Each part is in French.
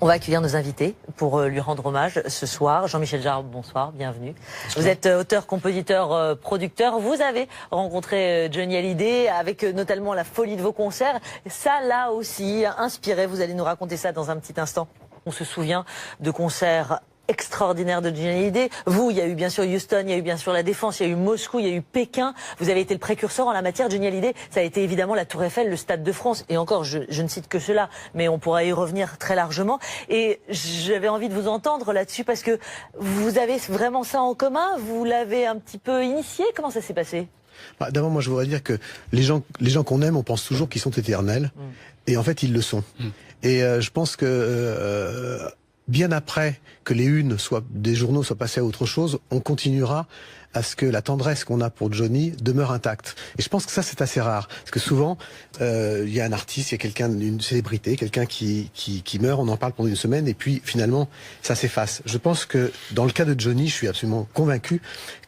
On va accueillir nos invités pour lui rendre hommage ce soir. Jean-Michel Jarre, bonsoir, bienvenue. Bonsoir. Vous êtes auteur, compositeur, producteur. Vous avez rencontré Johnny Hallyday avec notamment la folie de vos concerts. Ça l'a aussi inspiré. Vous allez nous raconter ça dans un petit instant. On se souvient de concerts extraordinaire de Johnny Hallyday. Vous, il y a eu bien sûr Houston, il y a eu bien sûr la Défense, il y a eu Moscou, il y a eu Pékin. Vous avez été le précurseur en la matière. Johnny Hallyday, ça a été évidemment la Tour Eiffel, le Stade de France. Et encore, je ne cite que cela, mais on pourra y revenir très largement. Et j'avais envie de vous entendre là-dessus parce que vous avez vraiment ça en commun. Vous l'avez un petit peu initié. Comment ça s'est passé? D'abord, moi, je voudrais dire que les gens qu'on aime, on pense toujours qu'ils sont éternels. Et en fait, ils le sont. Et je pense que bien après que les unes des journaux soient passées à autre chose, on continuera à ce que la tendresse qu'on a pour Johnny demeure intacte. Et je pense que ça, c'est assez rare. Parce que souvent, il y a un artiste, il y a quelqu'un, une célébrité, quelqu'un qui meurt, on en parle pendant une semaine, et puis finalement, ça s'efface. Je pense que dans le cas de Johnny, je suis absolument convaincu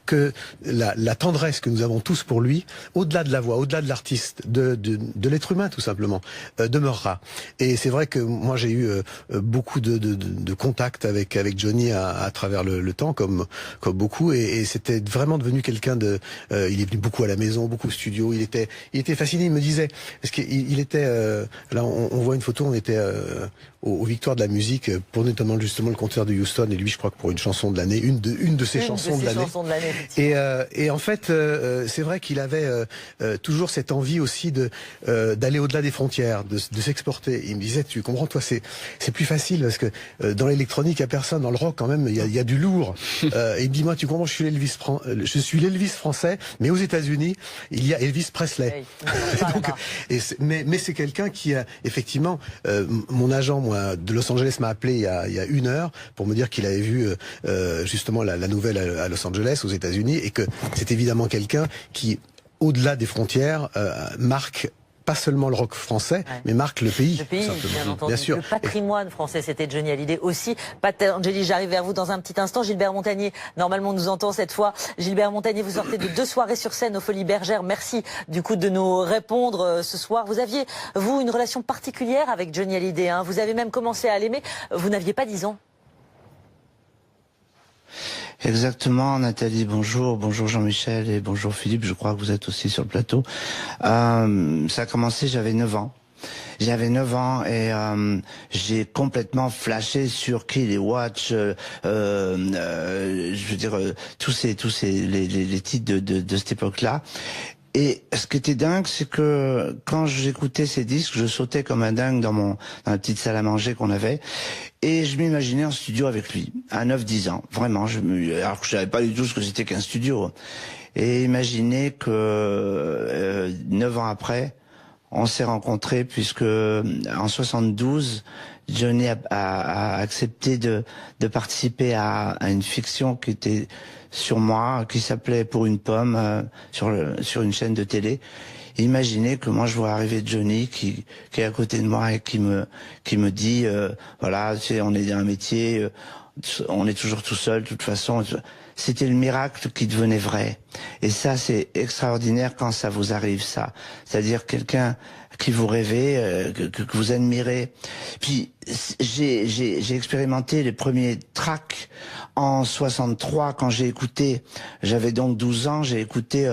que la tendresse que nous avons tous pour lui, au-delà de la voix, au-delà de l'artiste, de l'être humain tout simplement, demeurera. Et c'est vrai que moi j'ai eu beaucoup de contacts avec Johnny à travers le temps, comme beaucoup, et c'était vraiment devenu quelqu'un de... il est venu beaucoup à la maison, beaucoup au studio, il était fasciné, il me disait, parce qu'il était... là on voit une photo, on était... aux Victoires de la musique pour notamment justement le concert de Houston, et lui je crois que pour une chanson de l'année, une de ses chansons de l'année. Et en fait c'est vrai qu'il avait toujours cette envie aussi d'aller au-delà des frontières, de s'exporter. Il me disait, tu comprends, toi c'est plus facile parce que dans l'électronique il y a personne, dans le rock quand même il y a du lourd. Et il me dit, moi tu comprends, je suis l'Elvis français, mais aux États-Unis il y a Elvis Presley. Donc, mais c'est quelqu'un qui a effectivement mon agent de Los Angeles m'a appelé il y a 1 heure pour me dire qu'il avait vu justement la nouvelle à Los Angeles, aux États-Unis, et que c'est évidemment quelqu'un qui, au-delà des frontières, marque pas seulement le rock français, mais marque le pays. Le pays, bien entendu. Bien sûr. Le patrimoine français, c'était Johnny Hallyday aussi. Angélie, j'arrive vers vous dans un petit instant. Gilbert Montagné, normalement, nous entend cette fois. Gilbert Montagné, vous sortez de 2 soirées sur scène aux Folies Bergères. Merci, du coup, de nous répondre ce soir. Vous aviez, vous, une relation particulière avec Johnny Hallyday, hein. Vous avez même commencé à l'aimer. Vous n'aviez pas 10 ans. Exactement, Nathalie, bonjour, bonjour Jean-Michel et bonjour Philippe, je crois que vous êtes aussi sur le plateau. Ça a commencé, j'avais 9 ans. J'avais 9 ans et j'ai complètement flashé sur Kill et Watch, je veux dire, tous les titres de cette époque-là. Et ce qui était dingue, c'est que quand j'écoutais ces disques, je sautais comme un dingue dans la petite salle à manger qu'on avait. Et je m'imaginais en studio avec lui, à 9-10 ans. Vraiment, alors que je savais pas du tout ce que c'était qu'un studio. Et imaginez que 9 ans après, on s'est rencontrés puisque en 72, Johnny a accepté de participer à une fiction qui était sur moi, qui s'appelait Pour une pomme, sur une chaîne de télé. Et imaginez que moi je vois arriver Johnny qui est à côté de moi et qui me dit voilà, tu sais, on est dans un métier, on est toujours tout seul de toute façon. C'était le miracle qui devenait vrai. Et ça, c'est extraordinaire quand ça vous arrive, ça. C'est-à-dire quelqu'un qui vous rêvez, que vous admirez. Puis j'ai expérimenté les premiers tracks en 63 quand j'ai écouté, j'avais donc 12 ans, j'ai écouté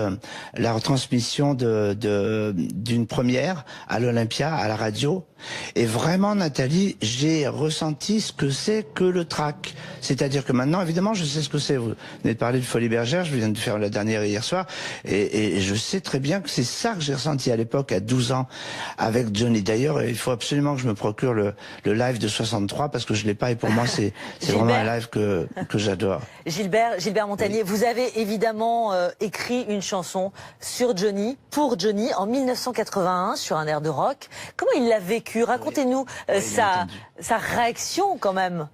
la retransmission d'une première à l'Olympia, à la radio. Et vraiment, Nathalie, j'ai ressenti ce que c'est que le track. C'est-à-dire que maintenant, évidemment, je sais ce que c'est. Vous venez de parler de Folies Bergères, je viens de faire la dernière hier soir, et je sais très bien que c'est ça que j'ai ressenti à l'époque, à 12 ans, avec Johnny. D'ailleurs, il faut absolument que je me procure le live de 63, parce que je l'ai pas, et pour moi, c'est vraiment un live que j'adore. Gilbert Montagné, vous avez évidemment écrit une chanson sur Johnny, pour Johnny, en 1981, sur un air de rock. Comment il l'a vécu? Racontez-nous sa réaction quand même.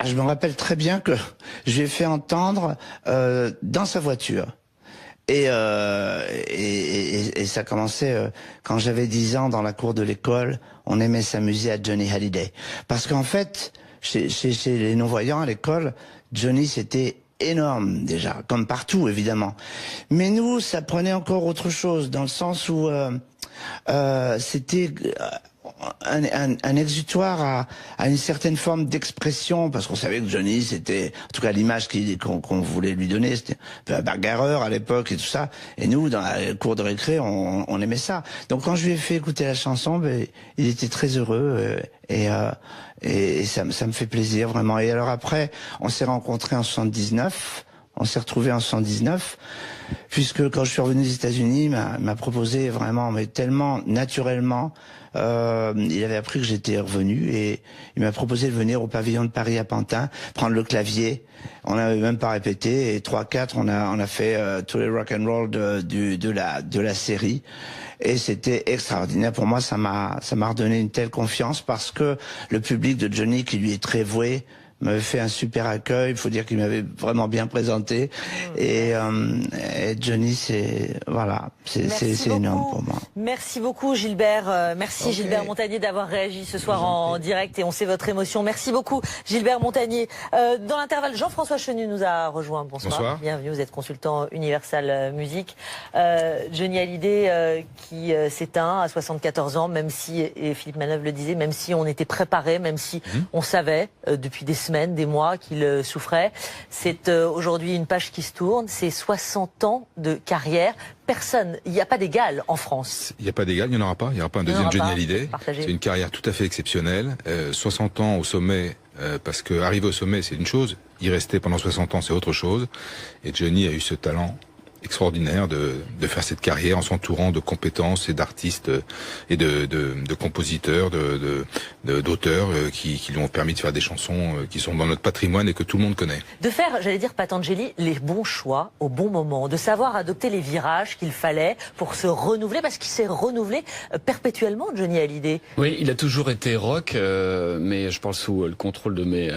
Je me rappelle très bien que je lui ai fait entendre dans sa voiture. Et ça commençait quand j'avais 10 ans dans la cour de l'école, on aimait s'amuser à Johnny Hallyday. Parce qu'en fait, chez les non-voyants à l'école, Johnny c'était énorme déjà, comme partout évidemment. Mais nous, ça prenait encore autre chose, dans le sens où c'était... un exutoire à une certaine forme d'expression, parce qu'on savait que Johnny, c'était, en tout cas l'image qu'on voulait lui donner, c'était un peu un bagarreur à l'époque et tout ça. Et nous, dans la cour de récré, on aimait ça. Donc quand je lui ai fait écouter la chanson, ben, il était très heureux et ça me fait plaisir vraiment. Et alors après, on s'est rencontrés en 79. On s'est retrouvés en 79, puisque quand je suis revenu des États-Unis, il m'a proposé vraiment, mais tellement naturellement. Il avait appris que j'étais revenu et il m'a proposé de venir au pavillon de Paris à Pantin, prendre le clavier. On n'avait même pas répété et 3-4, on a fait tous les rock and roll de la série. Et c'était extraordinaire. Pour moi, ça m'a redonné une telle confiance parce que le public de Johnny, qui lui est très voué, m'avait fait un super accueil. Il faut dire qu'il m'avait vraiment bien présenté. Et Johnny, c'est énorme pour moi. Merci beaucoup Gilbert. Merci Gilbert Montagné d'avoir réagi ce soir en direct et on sait votre émotion. Merci beaucoup Gilbert Montagné. Dans l'intervalle, Jean-François Chenu nous a rejoint. Bonsoir. Bienvenue, vous êtes consultant Universal Music. Johnny Hallyday qui s'éteint à 74 ans, même si, et Philippe Manœuvre le disait, même si on était préparé, même si on savait depuis des semaines, des mois qu'il souffrait. C'est aujourd'hui une page qui se tourne, c'est 60 ans de carrière. Personne, il n'y a pas d'égal en France. Il n'y a pas d'égal, il n'y en aura pas. Il n'y aura pas un deuxième Johnny Hallyday. C'est une carrière tout à fait exceptionnelle. 60 ans au sommet, parce que arriver au sommet, c'est une chose. Y rester pendant 60 ans, c'est autre chose. Et Johnny a eu ce talent extraordinaire de faire cette carrière en s'entourant de compétences et d'artistes et de compositeurs, d'auteurs qui lui ont permis de faire des chansons qui sont dans notre patrimoine et que tout le monde connaît. De faire, j'allais dire Patangeli, les bons choix au bon moment, de savoir adopter les virages qu'il fallait pour se renouveler, parce qu'il s'est renouvelé perpétuellement, Johnny Hallyday. Oui, il a toujours été rock, mais je pense sous le contrôle de mes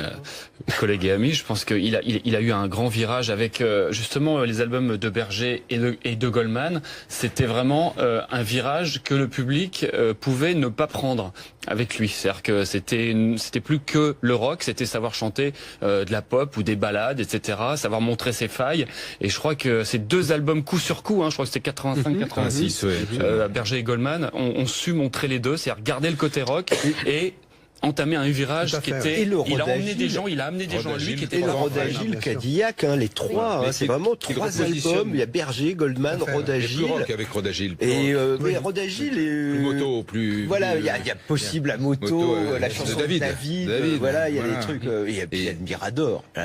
collègues et amis, je pense qu'il a eu un grand virage avec justement les albums de Berger et de Goldman. C'était vraiment un virage que le public pouvait ne pas prendre avec lui. C'est-à-dire que c'était plus que le rock, c'était savoir chanter de la pop ou des ballades, etc., savoir montrer ses failles. Et je crois que ces deux albums coup sur coup, je crois que c'était 85-86, Berger et Goldman, ont su montrer les deux, c'est-à-dire garder le côté rock et entamer un virage qui était. Il a amené des gens, il a amené des gens à lui qui étaient. Et le Rodagil, Cadillac, les trois, c'est vraiment trois albums. Il y a Berger, Goldman, Rodagil. Plus rock avec Rodagil. Et mais Rodagil est. Plus moto, plus. Voilà, il y a possible à moto, la chanson de David. Voilà, il y a des trucs. Il y a Mirador. Il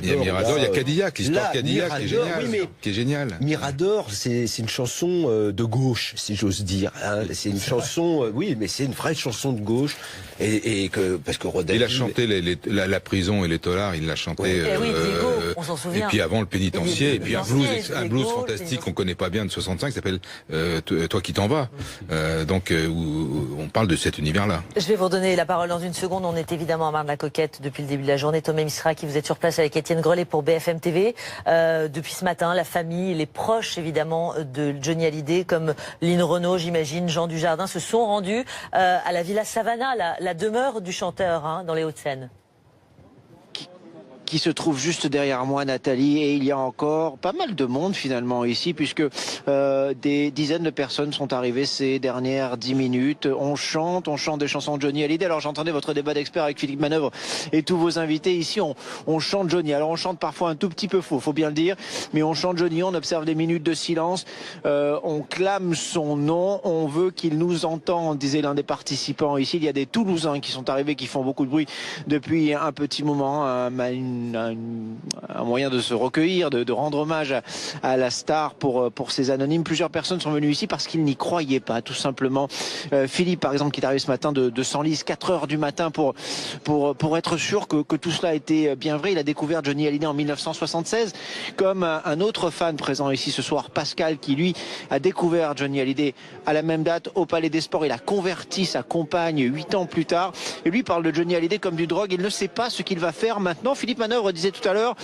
y a Mirador, il y a Cadillac, l'histoire Cadillac qui est géniale. Mirador, c'est une chanson de gauche, si j'ose dire. C'est une chanson, oui, mais c'est une vraie chanson de gauche. Parce que Rodagil... Il a chanté la prison et les tolards, il l'a chanté. On s'en souvient. Et puis avant le pénitencier, et puis un blues fantastique qu'on connaît pas bien de 65 qui s'appelle Toi qui t'en vas. Donc où on parle de cet univers-là. Je vais vous redonner la parole dans une seconde. On est évidemment à Marne-la-Coquette depuis le début de la journée. Thomas Misra, qui vous êtes sur place avec Étienne Grelet pour BFM TV. Depuis ce matin, la famille, les proches évidemment de Johnny Hallyday, comme Lynn Renaud, j'imagine, Jean Dujardin, se sont rendus à la Villa Savannah, la demeure du chanteur dans les Hauts-de-Seine. Qui se trouve juste derrière moi, Nathalie, et il y a encore pas mal de monde finalement ici, puisque des dizaines de personnes sont arrivées ces dernières 10 minutes. On chante des chansons de Johnny Hallyday. Alors j'entendais votre débat d'experts avec Philippe Manœuvre et tous vos invités. Ici on chante Johnny. Alors on chante parfois un tout petit peu faux, faut bien le dire, mais on chante Johnny, on observe des minutes de silence, on clame son nom, on veut qu'il nous entende, disait l'un des participants ici. Il y a des Toulousains qui sont arrivés, qui font beaucoup de bruit depuis un petit moment, un moyen de se recueillir, de rendre hommage à la star pour ces anonymes. Plusieurs personnes sont venues ici parce qu'ils n'y croyaient pas, tout simplement. Philippe, par exemple, qui est arrivé ce matin de Senlis, 4 heures du matin pour être sûr que tout cela était bien vrai. Il a découvert Johnny Hallyday en 1976, comme un autre fan présent ici ce soir, Pascal, qui lui a découvert Johnny Hallyday à la même date au Palais des Sports. Il a converti sa compagne 8 ans plus tard, et lui parle de Johnny Hallyday comme du drogue. Il ne sait pas ce qu'il va faire maintenant. Philippe Manœuvre disait tout à l'heure,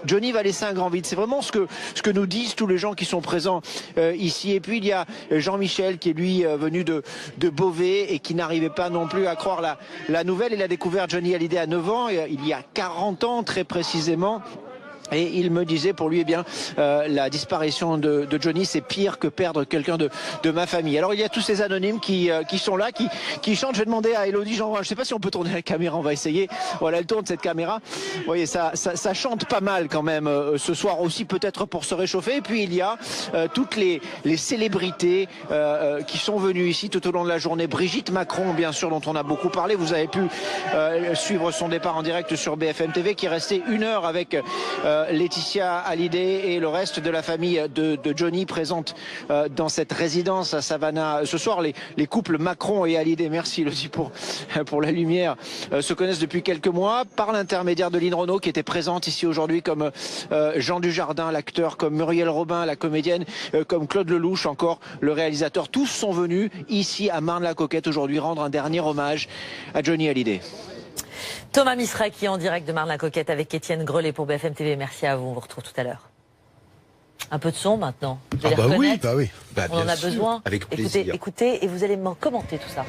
Johnny va laisser un grand vide. C'est vraiment ce que nous disent tous les gens qui sont présents ici. Et puis il y a Jean-Michel qui est lui venu de Beauvais et qui n'arrivait pas non plus à croire la nouvelle. Il a découvert Johnny Hallyday à 9 ans, il y a 40 ans très précisément. Et il me disait, pour lui, eh bien, la disparition de Johnny, c'est pire que perdre quelqu'un de ma famille. Alors, il y a tous ces anonymes qui sont là, qui chantent. Je vais demander à Élodie Jean, je ne sais pas si on peut tourner la caméra, on va essayer. Voilà, elle tourne cette caméra. Vous voyez, ça chante pas mal quand même ce soir aussi, peut-être pour se réchauffer. Et puis, il y a toutes les célébrités qui sont venues ici tout au long de la journée. Brigitte Macron, bien sûr, dont on a beaucoup parlé. Vous avez pu suivre son départ en direct sur BFM TV, qui est resté 1 heure avec Laetitia Hallyday et le reste de la famille de Johnny présente dans cette résidence à Savannah. Ce soir, les couples Macron et Hallyday, merci Elodie pour la lumière, se connaissent depuis quelques mois par l'intermédiaire de Lynn Renaud, qui était présente ici aujourd'hui, comme Jean Dujardin, l'acteur, comme Muriel Robin, la comédienne, comme Claude Lelouch, encore le réalisateur. Tous sont venus ici à Marne-la-Coquette aujourd'hui rendre un dernier hommage à Johnny Hallyday. Thomas Misrek qui est en direct de Marne-la-Coquette avec Étienne Grelet pour BFM TV. Merci à vous, on vous retrouve tout à l'heure. Un peu de son maintenant. Vous allez reconnaître. Oui. On en a besoin. Avec plaisir. Écoutez et vous allez commenter tout ça.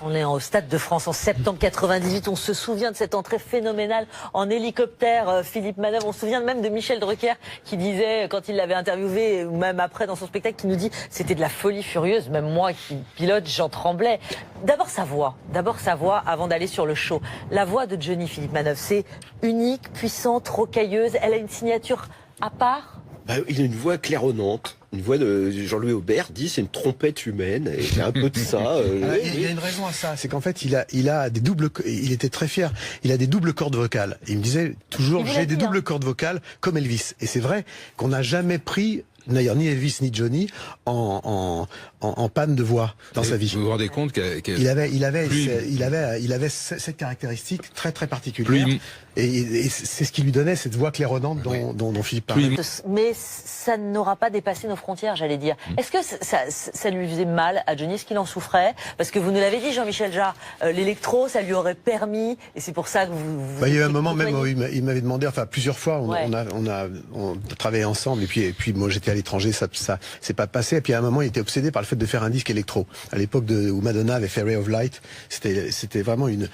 On est au Stade de France en septembre 98. On se souvient de cette entrée phénoménale en hélicoptère. Philippe Manœuvre, on se souvient même de Michel Drucker qui disait, quand il l'avait interviewé, ou même après dans son spectacle, qui nous dit c'était de la folie furieuse. Même moi qui pilote, j'en tremblais. D'abord sa voix avant d'aller sur le show. La voix de Johnny, Philippe Manœuvre, c'est unique, puissante, rocailleuse. Elle a une signature à part. Il a une voix claironnante. Une voix de Jean-Louis Aubert dit c'est une trompette humaine, et c'est un peu de ça. Il y a une raison à ça, c'est qu'en fait il a des doubles, il était très fier, il a des doubles cordes vocales. Il me disait toujours j'ai des doubles cordes vocales comme Elvis. Et c'est vrai qu'on n'a jamais pris, d'ailleurs ni Elvis ni Johnny, en panne de voix dans sa vie. Vous vous rendez compte qu'il avait cette caractéristique très très particulière. Et c'est ce qui lui donnait cette voix claironnante dont Philippe parlait. Mais ça n'aura pas dépassé nos frontières, j'allais dire. Est-ce que ça lui faisait mal à Johnny? Est-ce qu'il en souffrait? Parce que vous nous l'avez dit, Jean-Michel Jarre, l'électro, ça lui aurait permis, et c'est pour ça que vous il y a eu un moment même où il m'avait demandé, enfin plusieurs fois, on a travaillé ensemble, et puis moi j'étais à l'étranger, ça s'est pas passé. Et puis à un moment, il était obsédé par le fait de faire un disque électro. À l'époque où Madonna avait fait Ray of Light, c'était vraiment une.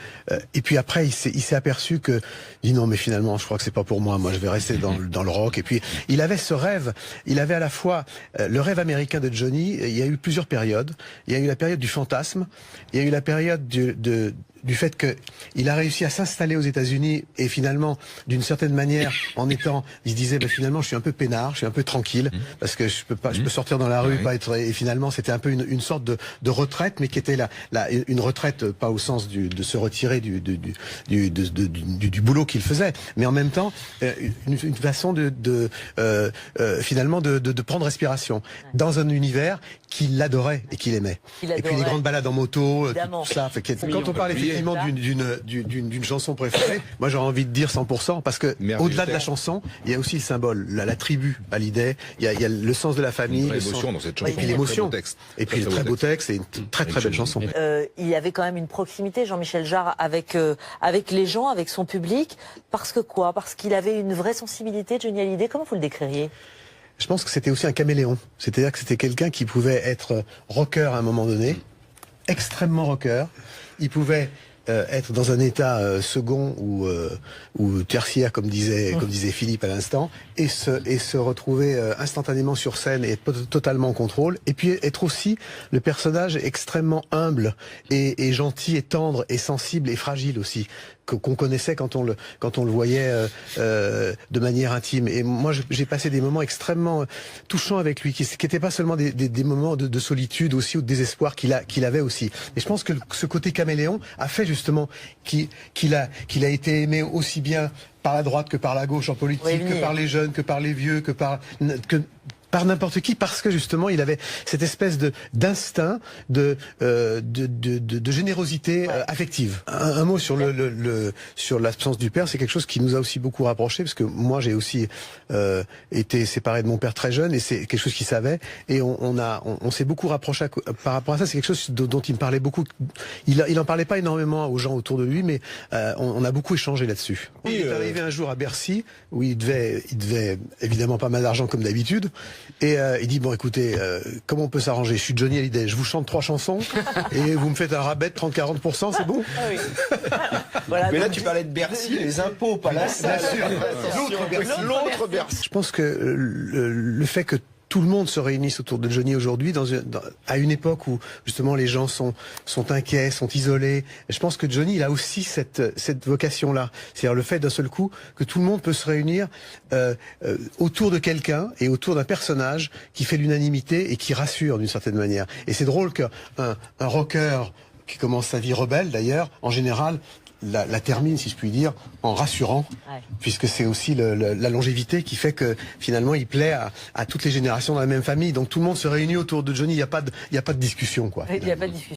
Et puis après, il s'est aperçu que il dit non, mais finalement, je crois que c'est pas pour moi. Moi, je vais rester dans le rock. Et puis, il avait ce rêve. Il avait à la fois le rêve américain de Johnny. Il y a eu plusieurs périodes. Il y a eu la période du fantasme. Il y a eu la période du fait qu'il a réussi à s'installer aux États-Unis et finalement, d'une certaine manière, il se disait, finalement, je suis un peu peinard, je suis un peu tranquille, parce que je peux sortir dans la rue, pas être, et finalement, c'était un peu une sorte de retraite, mais qui était une retraite, pas au sens de se retirer du boulot qu'il faisait, mais en même temps, une façon finalement de prendre respiration dans un univers qu'il adorait et qu'il aimait. Et puis les grandes balades en moto, tout ça. Quand on parle effectivement d'une chanson préférée, moi j'aurais envie de dire 100%, parce que au-delà de la chanson, il y a aussi le symbole, la tribu à l'idée, il y a le sens de la famille, l'émotion dans cette chanson, et puis l'émotion, et puis le très beau texte, et une très très belle chanson. Il y avait quand même une proximité, Jean-Michel Jarre, avec les gens, avec son public, parce que quoi? Parce qu'il avait une vraie sensibilité, Johnny Hallyday. Comment vous le décririez? Je pense que c'était aussi un caméléon. C'est-à-dire que c'était quelqu'un qui pouvait être rocker à un moment donné, extrêmement rocker. Il pouvait être dans un état second ou tertiaire, comme disait Philippe à l'instant, et se retrouver instantanément sur scène et être totalement en contrôle. Et puis être aussi le personnage extrêmement humble et gentil et tendre et sensible et fragile aussi, qu'on connaissait quand on le voyait de manière intime. Et moi, j'ai passé des moments extrêmement touchants avec lui, qui n'étaient pas seulement des moments de solitude aussi, ou de désespoir qu'il avait aussi. Et je pense que ce côté caméléon a fait justement qu'il a été aimé aussi bien par la droite que par la gauche en politique, que par les jeunes, que par les vieux, que par n'importe qui, parce que justement il avait cette espèce d'instinct de générosité affective. Un mot sur sur l'absence du père, c'est quelque chose qui nous a aussi beaucoup rapprochés, parce que moi j'ai aussi été séparé de mon père très jeune, et c'est quelque chose qu'il savait, et on s'est beaucoup rapproché par rapport à ça. C'est quelque chose dont il me parlait beaucoup. Il en parlait pas énormément aux gens autour de lui, mais on a beaucoup échangé là-dessus. Il est arrivé un jour à Bercy où il devait évidemment pas mal d'argent comme d'habitude, et il dit bon écoutez, comment on peut s'arranger? Je suis Johnny Hallyday, je vous chante 3 chansons et vous me faites un rabais de 30-40%, c'est bon? Ah oui. Voilà, mais là tu parlais de Bercy, les impôts, pas la salle. L'autre Bercy. Je pense que le fait que tout le monde se réunisse autour de Johnny aujourd'hui, à une époque où justement les gens sont inquiets, sont isolés. Je pense que Johnny, il a aussi cette vocation-là, c'est-à-dire le fait d'un seul coup que tout le monde peut se réunir autour de quelqu'un et autour d'un personnage qui fait l'unanimité et qui rassure d'une certaine manière. Et c'est drôle qu'un rocker qui commence sa vie rebelle, d'ailleurs, en général, la termine, si je puis dire, en rassurant, puisque c'est aussi la longévité qui fait que finalement il plaît à toutes les générations dans la même famille. Donc tout le monde se réunit autour de Johnny. Il n'y a pas de discussion, quoi. Il n'y a pas de discussion.